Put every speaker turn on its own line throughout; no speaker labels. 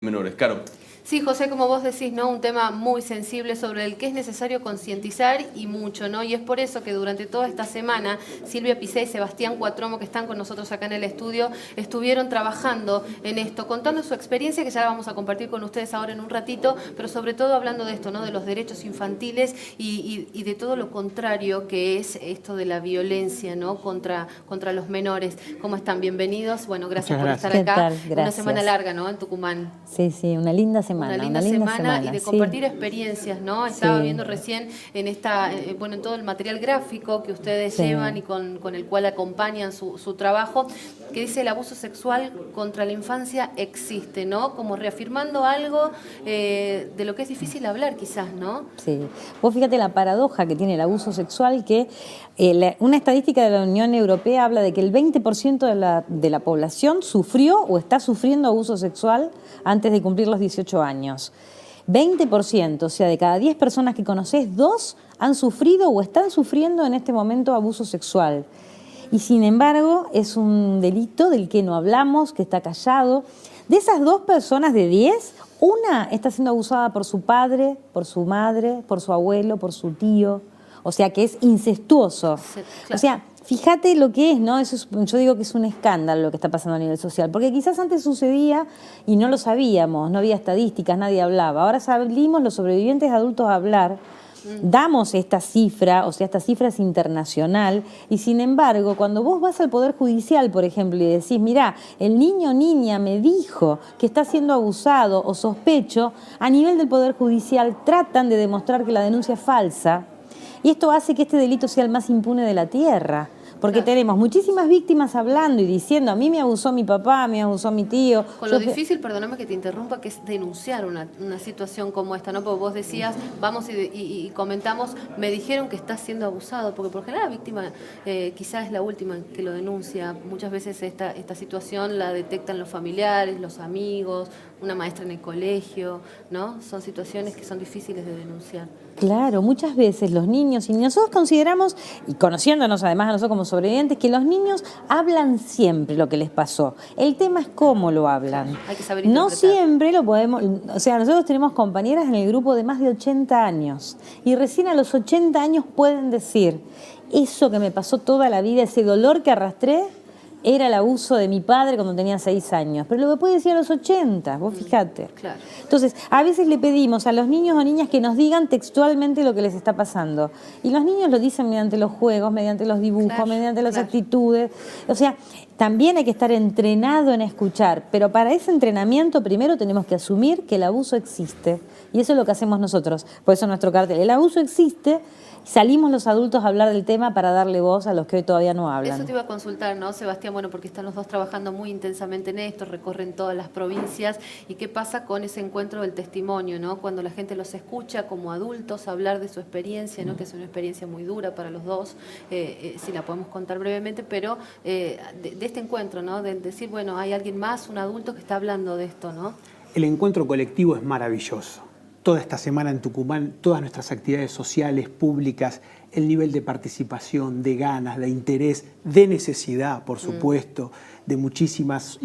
menores. Caro.
Sí, José, como vos decís, ¿no? Un tema muy sensible sobre el que es necesario concientizar y mucho, ¿no? Y es por eso que durante toda esta semana Silvia Picé y Sebastián Cuatromo, que están con nosotros acá en el estudio, estuvieron trabajando en esto, contando su experiencia, que ya la vamos a compartir con ustedes ahora en un ratito, pero sobre todo hablando de esto, ¿no? De los derechos infantiles y de todo lo contrario que es esto de la violencia, ¿no? Contra los menores. ¿Cómo están? Bienvenidos. Bueno, gracias por estar acá.
¿Qué tal? Gracias.
Una semana larga, ¿no? En Tucumán.
Sí, una linda semana.
Una linda semana y de compartir experiencias, ¿no? Estaba viendo recién en esta, bueno, en todo el material gráfico que ustedes llevan y con el cual acompañan su trabajo, que dice el abuso sexual contra la infancia existe, ¿no? Como reafirmando algo de lo que es difícil hablar quizás, ¿no?
Sí. Vos fíjate la paradoja que tiene el abuso sexual, que una estadística de la Unión Europea habla de que el 20% de la población sufrió o está sufriendo abuso sexual antes de cumplir los 18 años. 20%, o sea, de cada 10 personas que conocés, 2 han sufrido o están sufriendo en este momento abuso sexual. Y sin embargo, es un delito del que no hablamos, que está callado. De esas 2 personas de 10, una está siendo abusada por su padre, por su madre, por su abuelo, por su tío. O sea, que es incestuoso. Sí, claro. O sea, fíjate lo que es, ¿no? Yo digo que es un escándalo lo que está pasando a nivel social, porque quizás antes sucedía y no lo sabíamos, no había estadísticas, nadie hablaba. Ahora salimos los sobrevivientes adultos a hablar, damos esta cifra, o sea, esta cifra es internacional, y sin embargo, cuando vos vas al Poder Judicial, por ejemplo, y decís, mirá, el niño o niña me dijo que está siendo abusado o sospecho, a nivel del Poder Judicial tratan de demostrar que la denuncia es falsa, y esto hace que este delito sea el más impune de la tierra. Porque tenemos muchísimas víctimas hablando y diciendo, a mí me abusó mi papá, me abusó mi tío.
Con lo difícil, perdóname que te interrumpa, que es denunciar una situación como esta, ¿no? Porque vos decías, vamos y comentamos, me dijeron que estás siendo abusado, porque por general la víctima quizás es la última que lo denuncia. Muchas veces esta situación la detectan los familiares, los amigos, una maestra en el colegio, ¿no? Son situaciones que son difíciles de denunciar.
Claro, muchas veces los niños, y nosotros consideramos, y conociéndonos además a nosotros como sobrevivientes, que los niños hablan siempre lo que les pasó. El tema es cómo lo hablan.
Hay que saber interpretar.
No siempre lo podemos, o sea, nosotros tenemos compañeras en el grupo de más de 80 años, y recién a los 80 años pueden decir, eso que me pasó toda la vida, ese dolor que arrastré, era el abuso de mi padre cuando tenía 6 años, pero lo que puede decir a los 80, vos fijate.
Claro.
Entonces, a veces le pedimos a los niños o niñas que nos digan textualmente lo que les está pasando. Y los niños lo dicen mediante los juegos, mediante los dibujos, mediante las actitudes. O sea, también hay que estar entrenado en escuchar, pero para ese entrenamiento primero tenemos que asumir que el abuso existe. Y eso es lo que hacemos nosotros. Por eso nuestro cartel, el abuso existe. Salimos los adultos a hablar del tema para darle voz a los que hoy todavía no hablan.
Eso te iba a consultar, ¿no, Sebastián? Bueno, porque están los dos trabajando muy intensamente en esto, recorren todas las provincias. ¿Y qué pasa con ese encuentro del testimonio, ¿no? Cuando la gente los escucha como adultos hablar de su experiencia, ¿no? Que es una experiencia muy dura para los dos, si la podemos contar brevemente, pero de este encuentro, ¿no? De decir, bueno, hay alguien más, un adulto que está hablando de esto, ¿no?
El encuentro colectivo es maravilloso. Toda esta semana en Tucumán, todas nuestras actividades sociales, públicas, el nivel de participación, de ganas, de interés, de necesidad, por supuesto, de muchísimos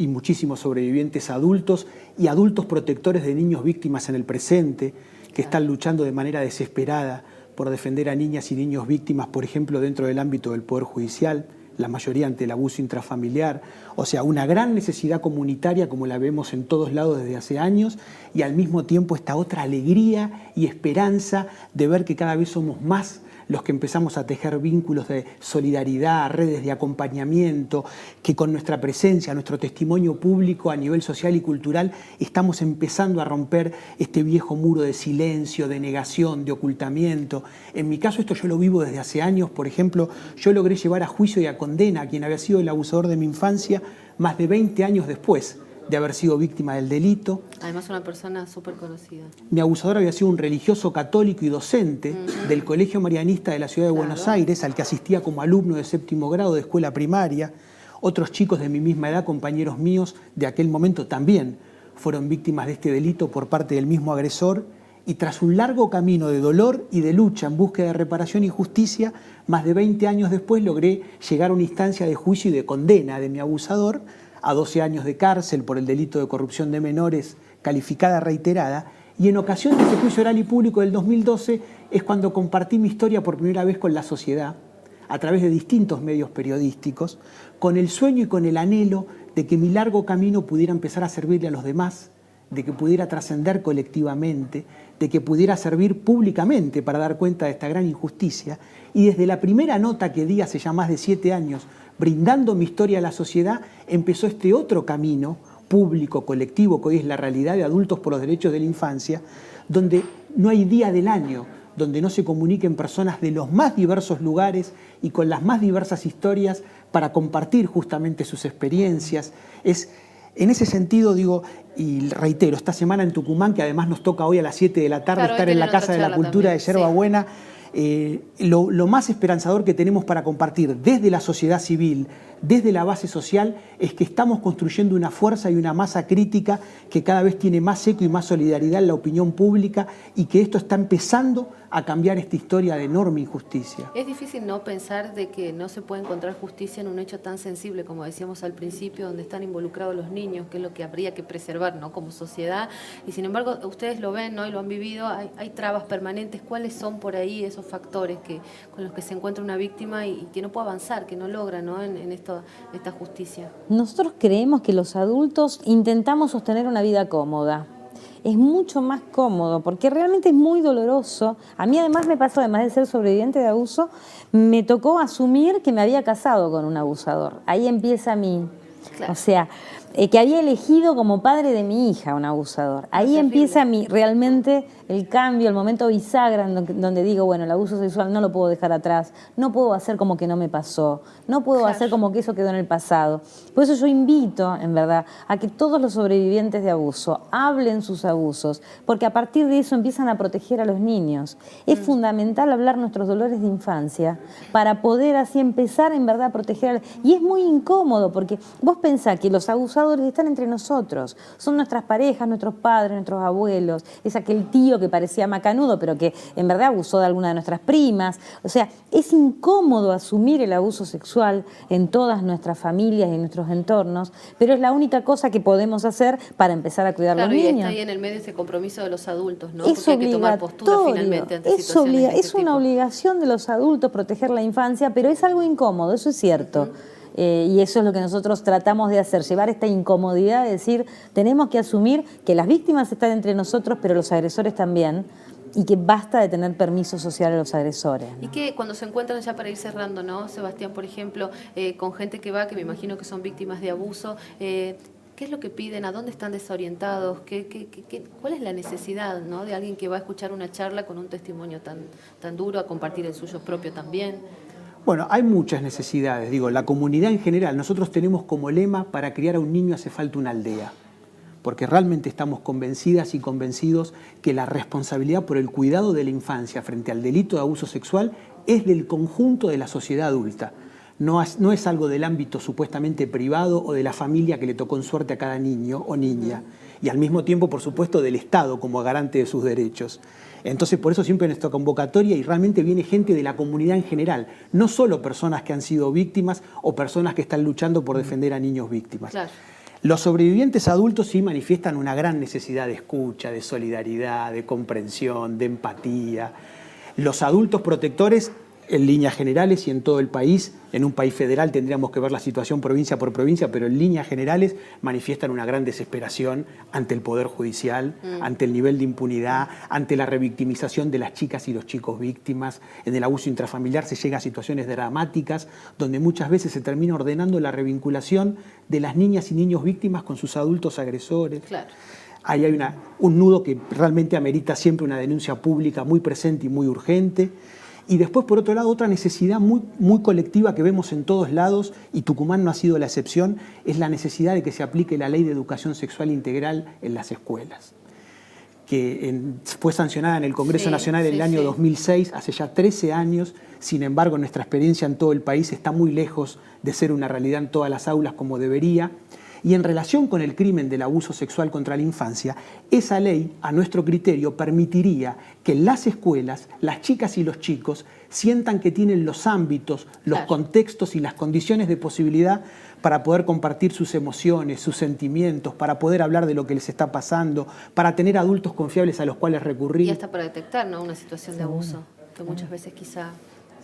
sobrevivientes adultos y adultos protectores de niños víctimas en el presente, que están luchando de manera desesperada por defender a niñas y niños víctimas, por ejemplo, dentro del ámbito del Poder Judicial, la mayoría ante el abuso intrafamiliar, o sea, una gran necesidad comunitaria como la vemos en todos lados desde hace años, y al mismo tiempo esta otra alegría y esperanza de ver que cada vez somos más los que empezamos a tejer vínculos de solidaridad, redes de acompañamiento, que con nuestra presencia, nuestro testimonio público a nivel social y cultural, estamos empezando a romper este viejo muro de silencio, de negación, de ocultamiento. En mi caso esto yo lo vivo desde hace años. Por ejemplo, yo logré llevar a juicio y a condena a quien había sido el abusador de mi infancia más de 20 años después de haber sido víctima del delito.
Además una persona súper conocida.
Mi abusador había sido un religioso católico y docente del Colegio Marianista de la Ciudad de Buenos Aires, al que asistía como alumno de 7º grado de escuela primaria. Otros chicos de mi misma edad, compañeros míos de aquel momento, también fueron víctimas de este delito por parte del mismo agresor. Y tras un largo camino de dolor y de lucha en búsqueda de reparación y justicia, más de 20 años después logré llegar a una instancia de juicio y de condena de mi abusador, a 12 años de cárcel por el delito de corrupción de menores calificada reiterada, y en ocasión de este juicio oral y público del 2012 es cuando compartí mi historia por primera vez con la sociedad, a través de distintos medios periodísticos, con el sueño y con el anhelo de que mi largo camino pudiera empezar a servirle a los demás, de que pudiera trascender colectivamente, de que pudiera servir públicamente para dar cuenta de esta gran injusticia. Y desde la primera nota que di hace ya más de 7 años, brindando mi historia a la sociedad, empezó este otro camino público, colectivo, que hoy es la realidad de Adultos por los Derechos de la Infancia, donde no hay día del año donde no se comuniquen personas de los más diversos lugares y con las más diversas historias para compartir justamente sus experiencias. En ese sentido, digo, y reitero, esta semana en Tucumán, que además nos toca hoy a las 7 de la tarde estar en la Casa de la Cultura de Yerba Buena, lo más esperanzador que tenemos para compartir desde la sociedad civil, desde la base social, es que estamos construyendo una fuerza y una masa crítica que cada vez tiene más eco y más solidaridad en la opinión pública, y que esto está empezando a cambiar esta historia de enorme injusticia.
Es difícil no pensar de que no se puede encontrar justicia en un hecho tan sensible, como decíamos al principio, donde están involucrados los niños, que es lo que habría que preservar, ¿no?, como sociedad. Y sin embargo, ustedes lo ven, ¿no?, y lo han vivido, hay trabas permanentes. ¿Cuáles son por ahí esos factores con los que se encuentra una víctima y que no puede avanzar, que no logra, ¿no?, en esta justicia?
Nosotros creemos que los adultos intentamos sostener una vida cómoda. Es mucho más cómodo, porque realmente es muy doloroso. A mí además me pasó, además de ser sobreviviente de abuso, me tocó asumir que me había casado con un abusador. Ahí empieza
Claro.
O sea, que había elegido como padre de mi hija un abusador. Ahí empieza realmente el cambio, el momento bisagra donde digo, bueno, el abuso sexual no lo puedo dejar atrás, no puedo hacer como que no me pasó, no puedo hacer como que eso quedó en el pasado. Por eso yo invito, en verdad, a que todos los sobrevivientes de abuso hablen sus abusos, porque a partir de eso empiezan a proteger a los niños. Es fundamental hablar nuestros dolores de infancia para poder así empezar, en verdad, a proteger. Y es muy incómodo, porque vos pensás que los abusadores están entre nosotros, son nuestras parejas, nuestros padres, nuestros abuelos, es aquel tío que parecía macanudo pero que en verdad abusó de alguna de nuestras primas. O sea, es incómodo asumir el abuso sexual en todas nuestras familias y en nuestros entornos, pero es la única cosa que podemos hacer para empezar a cuidar a los niños.
Y está ahí en el medio ese compromiso de los adultos, ¿no?
Es
porque hay que tomar postura finalmente ante situaciones de este
es una
tipo.
obligación de los adultos proteger la infancia, pero es algo incómodo, eso es cierto. Y eso es lo que nosotros tratamos de hacer, llevar esta incomodidad de decir, tenemos que asumir que las víctimas están entre nosotros, pero los agresores también, y que basta de tener permiso social a los agresores, ¿no?
Y que cuando se encuentran, ya para ir cerrando, ¿no, Sebastián, por ejemplo, con gente que me imagino que son víctimas de abuso, ¿qué es lo que piden? ¿A dónde están desorientados? ¿Cuál es la necesidad, ¿no?, de alguien que va a escuchar una charla con un testimonio tan duro, a compartir el suyo propio también?
Bueno, hay muchas necesidades. Digo, la comunidad en general, nosotros tenemos como lema: para criar a un niño hace falta una aldea. Porque realmente estamos convencidas y convencidos que la responsabilidad por el cuidado de la infancia frente al delito de abuso sexual es del conjunto de la sociedad adulta. No es algo del ámbito supuestamente privado o de la familia que le tocó en suerte a cada niño o niña. Y al mismo tiempo, por supuesto, del Estado como garante de sus derechos. Entonces, por eso siempre en esta convocatoria, y realmente viene gente de la comunidad en general, no solo personas que han sido víctimas o personas que están luchando por defender a niños víctimas.
Claro.
Los sobrevivientes adultos sí manifiestan una gran necesidad de escucha, de solidaridad, de comprensión, de empatía. Los adultos protectores, en líneas generales y en todo el país, en un país federal tendríamos que ver la situación provincia por provincia, pero en líneas generales manifiestan una gran desesperación ante el Poder Judicial, ante el nivel de impunidad, ante la revictimización de las chicas y los chicos víctimas. En el abuso intrafamiliar se llega a situaciones dramáticas donde muchas veces se termina ordenando la revinculación de las niñas y niños víctimas con sus adultos agresores.
Claro.
Ahí hay un nudo que realmente amerita siempre una denuncia pública muy presente y muy urgente. Y después, por otro lado, otra necesidad muy colectiva que vemos en todos lados, y Tucumán no ha sido la excepción, es la necesidad de que se aplique la Ley de Educación Sexual Integral en las escuelas, que fue sancionada en el Congreso Nacional en el año 2006, hace ya 13 años. Sin embargo, nuestra experiencia en todo el país está muy lejos de ser una realidad en todas las aulas como debería. Y en relación con el crimen del abuso sexual contra la infancia, esa ley, a nuestro criterio, permitiría que en las escuelas las chicas y los chicos sientan que tienen los ámbitos, los contextos y las condiciones de posibilidad para poder compartir sus emociones, sus sentimientos, para poder hablar de lo que les está pasando, para tener adultos confiables a los cuales recurrir.
Y hasta para detectar, ¿no?, una situación de abuso, que muchas veces quizá...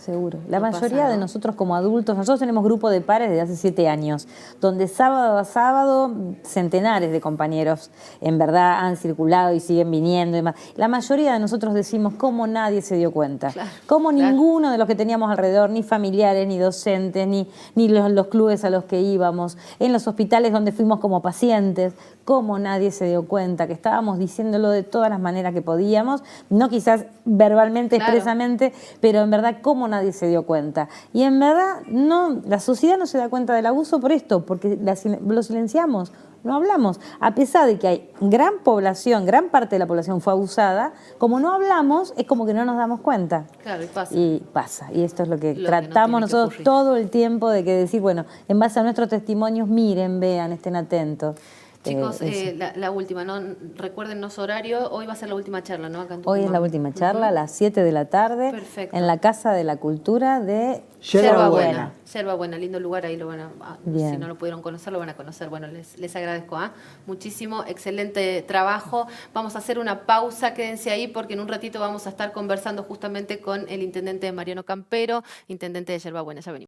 Seguro. La
No
mayoría
pasa,
de
¿no?
nosotros como adultos, nosotros tenemos grupo de pares desde hace 7 años, donde sábado a sábado centenares de compañeros en verdad han circulado y siguen viniendo y demás. La mayoría de nosotros decimos cómo nadie se dio cuenta, cómo ninguno de los que teníamos alrededor, ni familiares, ni docentes, ni los clubes a los que íbamos, en los hospitales donde fuimos como pacientes, cómo nadie se dio cuenta, que estábamos diciéndolo de todas las maneras que podíamos, no quizás verbalmente, expresamente, pero en verdad cómo nadie se dio cuenta. Y en verdad no, la sociedad no se da cuenta del abuso por esto, porque lo silenciamos, no hablamos. A pesar de que hay gran población, gran parte de la población fue abusada, como no hablamos, es como que no nos damos cuenta.
Claro, y pasa.
Y pasa. Y esto es lo que
Lo que
tratamos
no tiene que
nosotros
ocurrir.
todo el tiempo de que decir, bueno, en base a nuestros testimonios, miren, vean, estén atentos.
Chicos,
Eso.
la última, ¿no? Recuérdennos horario, hoy va a ser la última charla, ¿no? Acá en
Hoy es
Tucumán.
la última charla, a las 7 de la tarde,
Perfecto.
en la Casa de la Cultura de
Yerba Buena.
Yerba Buena, lindo lugar, ahí lo van
Bien.
si no lo pudieron conocer, lo van a conocer. Bueno, les agradezco muchísimo, excelente trabajo. Vamos a hacer una pausa, quédense ahí porque en un ratito vamos a estar conversando justamente con el intendente Mariano Campero, intendente de Yerba Buena. Ya venimos.